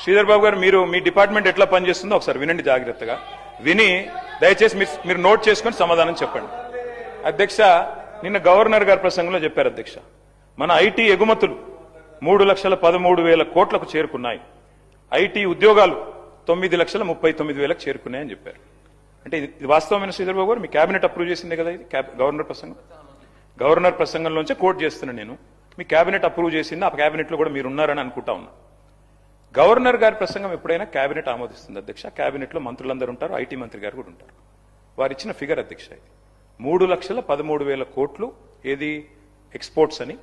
శ్రీధర్ బాబు గారు మీరు మీ డిపార్ట్మెంట్ ఎట్లా పనిచేస్తుందో ఒకసారి వినండి జాగ్రత్తగా. విని దయచేసి మీరు నోట్ చేసుకొని సమాధానం చెప్పండి. అధ్యక్ష, నిన్న గవర్నర్ గారి ప్రసంగంలో చెప్పారు అధ్యక్ష, మన ఐటీ ఎగుమతులు 3,13,000 కోట్లకు చేరుకున్నాయి, ఐటీ ఉద్యోగాలు 9,39,000 చేరుకున్నాయని చెప్పారు. అంటే ఇది వాస్తవమైన శ్రీధర్ బాబు గారు మీ కేబినెట్ అప్రూవ్ చేసిందే కదా ఇది గవర్నర్ ప్రసంగం? గవర్నర్ ప్రసంగంలోంచి కోట్ చేస్తున్నా నేను. మీ కేబినెట్ అప్రూవ్ చేసింది, ఆ కేబినెట్ లో కూడా మీరు ఉన్నారని అనుకుంటా ఉన్నా. గవర్నర్ గారి ప్రసంగం ఎప్పుడైనా కేబినెట్ ఆమోదిస్తుంది అధ్యక్ష. కేబినెట్ లో మంత్రులందరూ ఉంటారు, ఐటీ మంత్రి గారు కూడా ఉంటారు. వారు ఇచ్చిన ఫిగర్ అధ్యక్ష ఇది 3,13,000 కోట్లు ఏది ఎక్స్పోర్ట్స్ అని,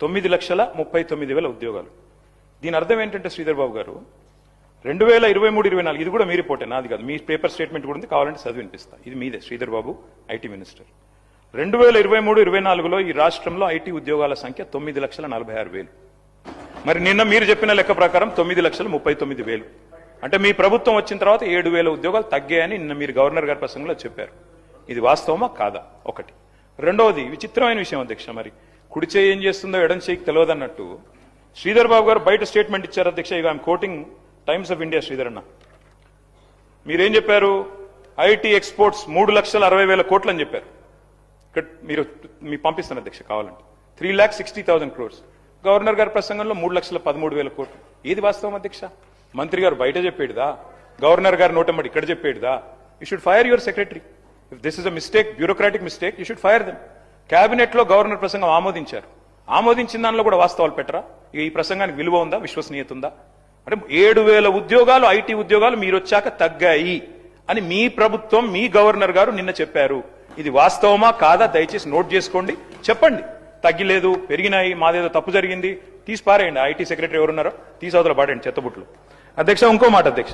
9,39,000 ఉద్యోగాలు. దీని అర్థం ఏంటంటే శ్రీధర్ బాబు గారు 2023-24 ఇది కూడా మీ రిపోర్టే, నాది కాదు, మీ పేపర్ స్టేట్మెంట్ కూడా ఉంది, కావాలంటే చదివి వినిపిస్తా. ఇది మీదే శ్రీధర్ బాబు, ఐటీ మినిస్టర్. 2023-24లో ఈ రాష్ట్రంలో ఐటీ ఉద్యోగాల సంఖ్య 9,46,000. మరి నిన్న మీరు చెప్పిన లెక్క ప్రకారం 9,39,000. అంటే మీ ప్రభుత్వం వచ్చిన తర్వాత 7,000 ఉద్యోగాలు తగ్గాయని నిన్న మీరు గవర్నర్ గారి ప్రసంగంలో చెప్పారు. ఇది వాస్తవమా కాదా? ఒకటి. రెండవది విచిత్రమైన విషయం అధ్యక్ష, మరి కుడి చేయి ఏం చేస్తుందో ఎడం చేయికి తెలియదన్నట్టు శ్రీధర్ బాబు గారు బయట స్టేట్మెంట్ ఇచ్చారు అధ్యక్ష. ఇక I'm quoting times of India. Sridhar అన్న, మీరేం చెప్పారు? ఐటీ ఎక్స్పోర్ట్స్ 3,60,000 కోట్లు అని చెప్పారు. ఇక్కడ మీ పంపిస్తాను అధ్యక్ష కావాలంటే 3,60,000 crores. గవర్నర్ గారి ప్రసంగంలో 3,13,000 కోట్లు. ఏది వాస్తవం అధ్యక్ష? మంత్రి గారు బయట చెప్పేడుదా, గవర్నర్ గారు నోటమ్మడి ఇక్కడ చెప్పేడుదా? You should fire your secretary. If this is a mistake, bureaucratic mistake, you should fire them. Cabinet లో గవర్నర్ ప్రసంగం ఆమోదించారు, ఆమోదించిన దానిలో కూడా వాస్తవాలు పెట్టరా? ఇక ఈ ప్రసంగానికి విలువ ఉందా, విశ్వసనీయత ఉందా? అంటే 7,000 ఉద్యోగాలు ఐటీ ఉద్యోగాలు మీరు వచ్చాక తగ్గాయి అని మీ ప్రభుత్వం, మీ గవర్నర్ గారు నిన్న చెప్పారు. ఇది వాస్తవమా కాదా దయచేసి నోట్ చేసుకోండి, చెప్పండి. తగ్గిలేదు, పెరిగినాయి, మాదేదో తప్పు జరిగింది తీసి పారేయండి. ఐటీ సెక్రటరీ ఎవరున్నారో తీసి అవతల పాడండి చెత్తబుట్లు. అధ్యక్ష, ఇంకో మాట అధ్యక్ష,